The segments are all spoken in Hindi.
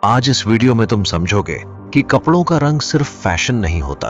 आज इस वीडियो में तुम समझोगे कि कपड़ों का रंग सिर्फ फैशन नहीं होता,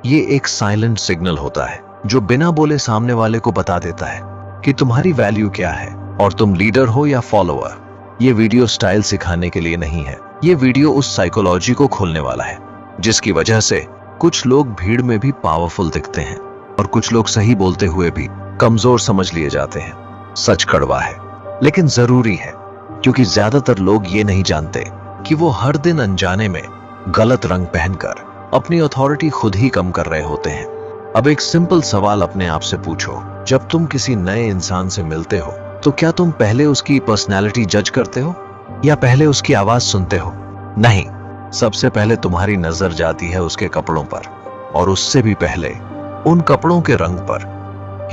ये एक साइलेंट सिग्नल होता है जो बिना बोले सामने वाले को बता देता है कि तुम्हारी वैल्यू क्या है और तुम लीडर हो या फॉलोअर। ये वीडियो स्टाइल सिखाने के लिए नहीं है, ये वीडियो उस साइकोलॉजी को खोलने वाला है जिसकी वजह से कुछ लोग भीड़ में भी पावरफुल दिखते हैं और कुछ लोग सही बोलते हुए भी कमजोर समझ लिए जाते हैं। सच कड़वा है लेकिन जरूरी है, क्योंकि ज्यादातर लोग ये नहीं जानते कि वो हर दिन अनजाने में गलत रंग पहनकर अपनी अथॉरिटी खुद ही कम कर रहे होते हैं। अब एक सिंपल सवाल अपने आप से पूछो, जब तुम किसी नए इंसान से मिलते हो तो क्या तुम पहले उसकी पर्सनैलिटी जज करते हो या पहले उसकी आवाज सुनते हो? नहीं, सबसे पहले तुम्हारी नजर जाती है उसके कपड़ों पर, और उससे भी पहले उन कपड़ों के रंग पर।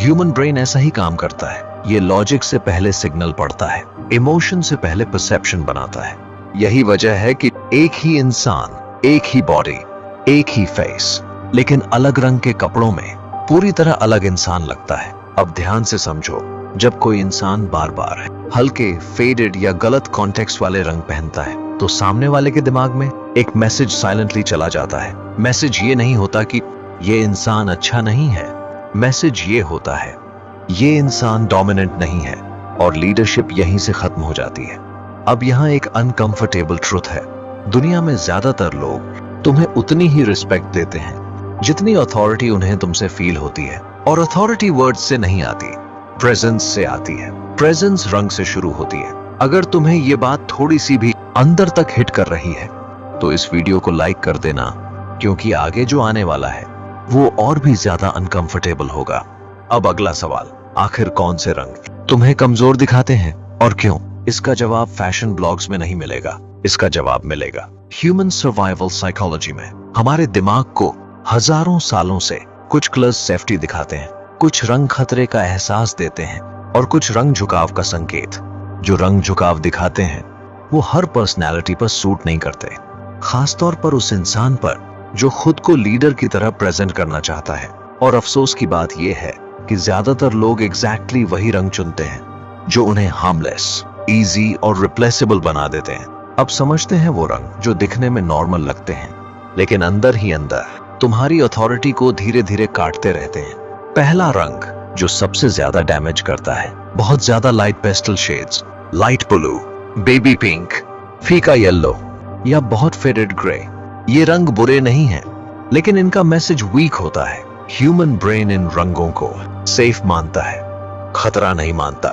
ह्यूमन ब्रेन ऐसा ही काम करता है, ये लॉजिक से पहले सिग्नल पढ़ता है, इमोशन से पहले परसेप्शन बनाता है। यही वजह है कि एक ही इंसान, एक ही बॉडी, एक ही फेस, लेकिन अलग रंग के कपड़ों में पूरी तरह अलग इंसान लगता है। अब ध्यान से समझो, जब कोई इंसान बार बार हल्के, फेडेड या गलत कॉन्टेक्स्ट वाले रंग पहनता है तो सामने वाले के दिमाग में एक मैसेज साइलेंटली चला जाता है। मैसेज ये नहीं होता कि ये इंसान अच्छा नहीं है, मैसेज ये होता है ये इंसान डोमिनेंट नहीं है, और लीडरशिप यहीं से खत्म हो जाती है। अब यहाँ एक अनकंफर्टेबल ट्रुथ है, दुनिया में ज्यादातर लोग तुम्हें उतनी ही रिस्पेक्ट देते हैं जितनी अथॉरिटी उन्हें तुमसे फील होती है, और अथॉरिटी वर्ड्स से नहीं आती, प्रेजेंस से आती है। प्रेजेंस रंग से शुरू होती है। अगर तुम्हें ये बात थोड़ी सी भी अंदर तक हिट कर रही है तो इस वीडियो को लाइक कर देना, क्योंकि आगे जो आने वाला है वो और भी ज्यादा अनकंफर्टेबल होगा। अब अगला सवाल, आखिर कौन से रंग तुम्हें कमजोर दिखाते हैं और क्यों? इसका जवाब फैशन ब्लॉग्स में नहीं मिलेगा, इसका जवाब मिलेगा ह्यूमन सर्वाइवल साइकोलॉजी में। हमारे दिमाग को हजारों सालों से कुछ कलर्स सेफ्टी दिखाते हैं, कुछ रंग खतरे का एहसास देते हैं, और कुछ रंग झुकाव का संकेत। जो रंग झुकाव दिखाते हैं वो हर पर्सनैलिटी पर सूट नहीं करते, खासतौर पर उस इंसान पर जो खुद को लीडर की तरह प्रेजेंट करना चाहता है। और अफसोस की बात यह है कि ज्यादातर लोग एग्जैक्टली वही रंग चुनते हैं जो उन्हें हार्मलेस, इजी और रिप्लेसेबल बना देते हैं। अब समझते हैं वो रंग जो दिखने में नॉर्मल लगते हैं लेकिन अंदर ही अंदर तुम्हारी अथॉरिटी को धीरे धीरे काटते रहते हैं। पहला रंग जो सबसे ज्यादा डैमेज करता है, बहुत ज्यादा light pastel shades, light blue, baby pink, फीका येलो या बहुत फेडेड ग्रे। ये रंग बुरे नहीं हैं, लेकिन इनका मैसेज वीक होता है। ह्यूमन ब्रेन इन रंगों को सेफ मानता है, खतरा नहीं मानता,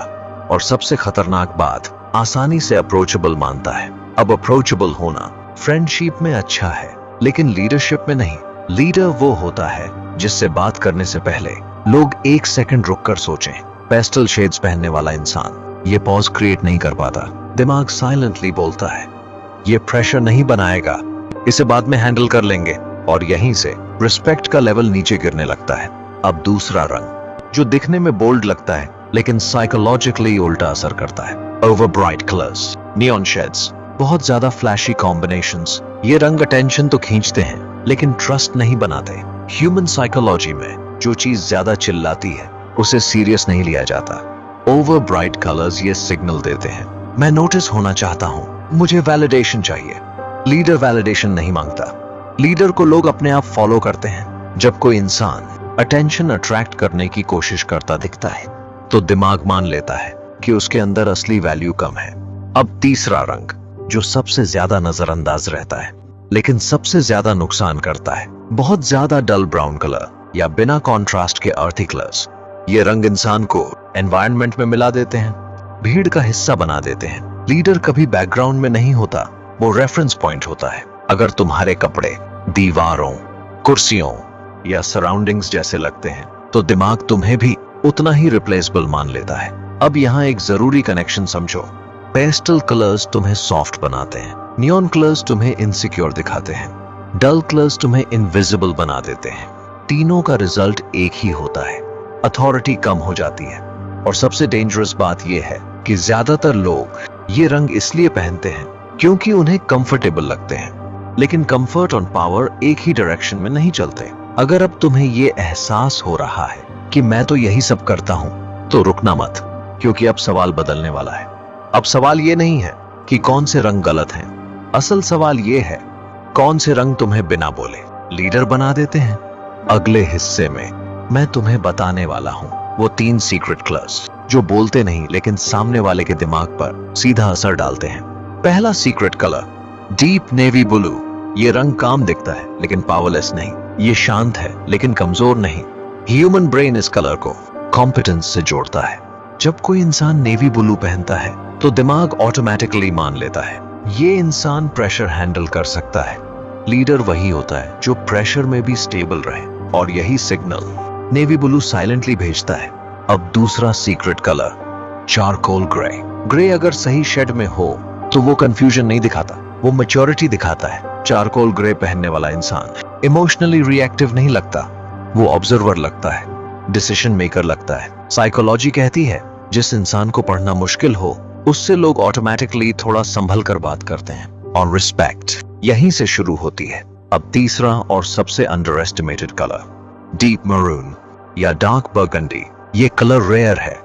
और सबसे खतरनाक बात, आसानी से अप्रोचेबल मानता है। अब अप्रोचेबल होना फ्रेंडशिप में अच्छा है लेकिन लीडरशिप में नहीं। लीडर वो होता है जिससे बात करने से पहले लोग एक सेकंड रुककर सोचें। पेस्टल शेड्स पहनने वाला इंसान ये पॉज क्रिएट नहीं कर पाता, दिमाग साइलेंटली बोलता है ये प्रेशर नहीं बनाएगा, इसे बाद में हैंडल कर लेंगे, और यहीं से रिस्पेक्ट का लेवल नीचे गिरने लगता है। अब दूसरा रंग जो दिखने में बोल्ड लगता है लेकिन साइकोलॉजिकली उल्टा असर करता है, over bright colours, neon shades, बहुत ज्यादा फ्लैशी कॉम्बिनेशंस। ये रंग अटेंशन तो खींचते हैं लेकिन ट्रस्ट नहीं बनाते। ह्यूमन साइकोलॉजी में जो चीज ज्यादा चिल्लाती है उसे सीरियस नहीं लिया जाता। ओवर ब्राइट कलर्स ये सिग्नल देते हैं मैं नोटिस होना चाहता हूँ, मुझे वैलिडेशन चाहिए। लीडर वैलिडेशन नहीं मांगता, लीडर को लोग अपने आप फॉलो करते हैं। जब कोई इंसान अटेंशन अट्रैक्ट करने की कोशिश करता दिखता है तो दिमाग मान लेता है कि उसके अंदर असली वैल्यू कम है। अब तीसरा रंग जो सबसे ज्यादा नजरअंदाज रहता है लेकिन सबसे ज्यादा नुकसान करता है, बहुत ज्यादा डल ब्राउन कलर या बिना कॉन्ट्रास्ट के अर्थी कलर्स। ये रंग इंसान को एनवायरनमेंट में मिला देते हैं, भीड़ का हिस्सा बना देते हैं। लीडर कभी बैकग्राउंड में नहीं होता, वो रेफरेंस पॉइंट होता है। अगर तुम्हारे कपड़े दीवारों, कुर्सियों या सराउंडिंग्स जैसे लगते हैं तो दिमाग तुम्हें भी उतना ही रिप्लेसेबल मान लेता है। अब यहाँ एक जरूरी कनेक्शन समझो, पेस्टल कलर्स तुम्हें सॉफ्ट बनाते हैं, नियॉन कलर्स तुम्हें इनसिक्योर दिखाते हैं, डल कलर्स तुम्हें इनविजिबल बना देते हैं। तीनों का रिजल्ट एक ही होता है, अथॉरिटी कम हो जाती है। और सबसे डेंजरस बात यह है कि ज्यादातर लोग ये रंग इसलिए पहनते हैं क्योंकि उन्हें कंफर्टेबल लगते हैं, लेकिन कंफर्ट और पावर एक ही डायरेक्शन में नहीं चलते। अगर अब तुम्हें ये एहसास हो रहा है कि मैं तो यही सब करता हूं, तो रुकना मत, क्योंकि अब सवाल बदलने वाला है। अब सवाल ये नहीं है कि कौन से रंग गलत हैं, असल सवाल ये है, कौन से रंग तुम्हें बिना बोले लीडर बना देते हैं? अगले हिस्से में मैं तुम्हें बताने वाला हूं वो 3 सीक्रेट कलर्स जो बोलते नहीं लेकिन सामने वाले के दिमाग पर सीधा असर डालते हैं। पहला secret colour, deep navy blue. ये रंग काम दिखता है लेकिन पावरलेस नहीं। ये शांत है लेकिन कमजोर नहीं। ह्यूमन ब्रेन इस कलर को कॉम्पिटेंस से जोड़ता है। जब कोई इंसान नेवी ब्लू पहनता है तो दिमाग ऑटोमेटिकली मान लेता है ये इंसान प्रेशर हैंडल कर सकता है। लीडर वही होता है जो प्रेशर में भी स्टेबल रहे, और यही सिग्नल नेवी ब्लू साइलेंटली भेजता है। अब दूसरा secret colour, charcoal grey. Grey अगर सही शेड में हो तो वो कंफ्यूजन नहीं दिखाता, वो मैच्योरिटी दिखाता है। चारकोल ग्रे पहनने वाला इंसान इमोशनली रिएक्टिव नहीं लगता, वो ऑब्जर्वर लगता है, डिसीजन मेकर लगता है। साइकोलॉजी कहती है जिस इंसान को पढ़ना मुश्किल हो उससे लोग ऑटोमेटिकली थोड़ा संभल कर बात करते हैं। और रिस्पेक्ट यहीं से शुरू होती है। अब तीसरा और सबसे under estimated colour, deep maroon या डार्क बर्गंडी। ये कलर रेयर है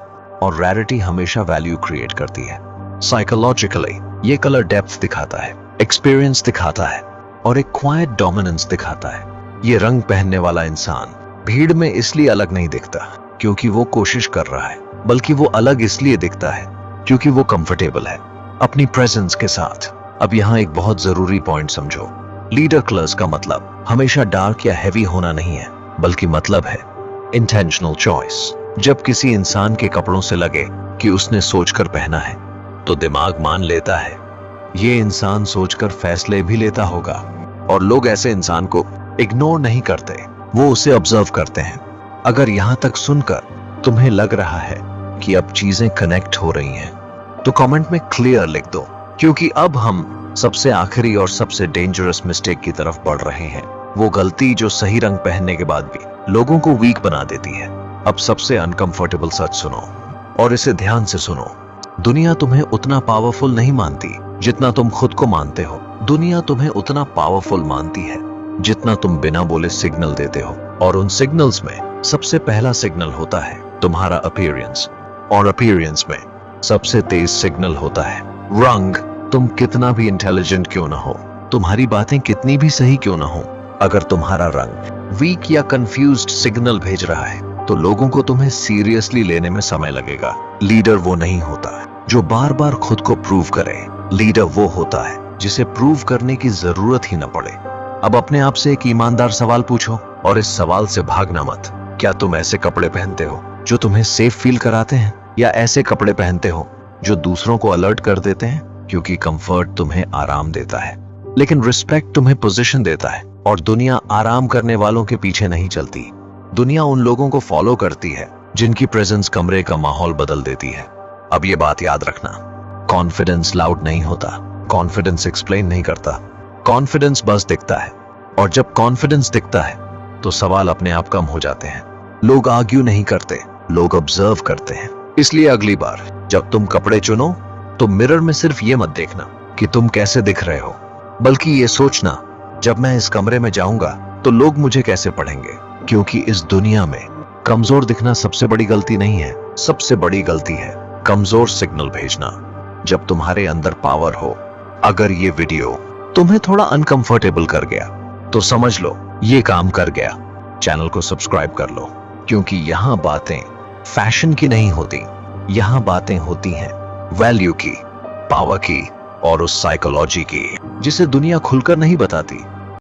और रैरिटी हमेशा वैल्यू क्रिएट करती है। साइकोलॉजिकली ये कलर डेप्थ दिखाता है, एक्सपीरियंस दिखाता है और एक क्वाइट डोमिनेंस दिखाता है। ये रंग पहनने वाला इंसान भीड़ में इसलिए अलग नहीं दिखता क्योंकि वो कोशिश कर रहा है, बल्कि वो अलग इसलिए दिखता है क्योंकि वो कंफर्टेबल है अपनी प्रेजेंस के साथ। अब यहाँ एक बहुत जरूरी पॉइंट समझो, लीडर कलर्स का मतलब हमेशा डार्क या हैवी होना नहीं है, बल्कि मतलब है इंटेंशनल चॉइस। जब किसी इंसान के कपड़ों से लगे कि उसने सोचकर पहना है तो दिमाग मान लेता है ये इंसान सोचकर फैसले भी लेता होगा। और लोग ऐसे इंसान को इग्नोर नहीं करते, वो उसे ऑब्जर्व करते हैं। अगर यहां तक सुनकर तुम्हें लग रहा है कि अब चीजें कनेक्ट हो रही हैं तो कमेंट में क्लियर लिख दो, क्योंकि अब हम सबसे आखिरी और सबसे डेंजरस मिस्टेक की तरफ बढ़ रहे हैं। वो गलती जो सही रंग पहनने के बाद भी लोगों को वीक बना देती है। अब सबसे अनकंफर्टेबल सच सुनो और इसे ध्यान से सुनो। दुनिया तुम्हें उतना पावरफुल नहीं मानती जितना तुम खुद को मानते हो। दुनिया तुम्हें उतना पावरफुल मानती है जितना तुम बिना बोले सिग्नल देते हो। और उन सिग्नल्स में सबसे पहला सिग्नल होता है तुम्हारा अपीयरेंस, और अपीयरेंस में सबसे तेज सिग्नल होता है रंग। तुम कितना भी इंटेलिजेंट क्यों ना हो, तुम्हारी बातें कितनी भी सही क्यों ना हो, अगर तुम्हारा रंग वीक या कंफ्यूज्ड सिग्नल भेज रहा है तो लोगों को तुम्हें सीरियसली लेने में समय लगेगा। लीडर वो नहीं होता जो बार बार खुद को प्रूव करे, लीडर वो होता है जिसे प्रूव करने की जरूरत ही न पड़े। अब अपने आप से एक ईमानदार सवाल पूछो, और इस सवाल से भागना मत। क्या तुम ऐसे कपड़े पहनते हो जो तुम्हें सेफ फील कराते हैं, या ऐसे कपड़े पहनते हो जो दूसरों को अलर्ट कर देते हैं? क्योंकि कंफर्ट तुम्हें आराम देता है लेकिन रिस्पेक्ट तुम्हें पोजीशन देता है, और दुनिया आराम करने वालों के पीछे नहीं चलती। दुनिया उन लोगों को फॉलो करती है जिनकी प्रेजेंस कमरे का माहौल बदल देती है। अब ये बात याद रखना, कॉन्फिडेंस लाउड नहीं होता, कॉन्फिडेंस एक्सप्लेन नहीं करता, कॉन्फिडेंस बस दिखता है। और जब कॉन्फिडेंस दिखता है तो सवाल अपने आप कम हो जाते हैं। लोग आर्ग्यू नहीं करते, लोग ऑब्जर्व करते हैं। इसलिए अगली बार जब तुम कपड़े चुनो तो मिरर में सिर्फ ये मत देखना कि तुम कैसे दिख रहे हो, बल्कि ये सोचना जब मैं इस कमरे में जाऊंगा तो लोग मुझे कैसे पढ़ेंगे। क्योंकि इस दुनिया में कमजोर दिखना सबसे बड़ी गलती नहीं है, सबसे बड़ी गलती है कमजोर सिग्नल भेजना जब तुम्हारे अंदर पावर हो। अगर ये वीडियो तुम्हें थोड़ा अनकंफर्टेबल कर गया तो समझ लो ये काम कर गया। चैनल को सब्सक्राइब कर लो, क्योंकि यहाँ बातें फैशन की नहीं होती, यहाँ बातें होती हैं वैल्यू की, पावर की और उस साइकोलॉजी की जिसे दुनिया खुलकर नहीं बताती।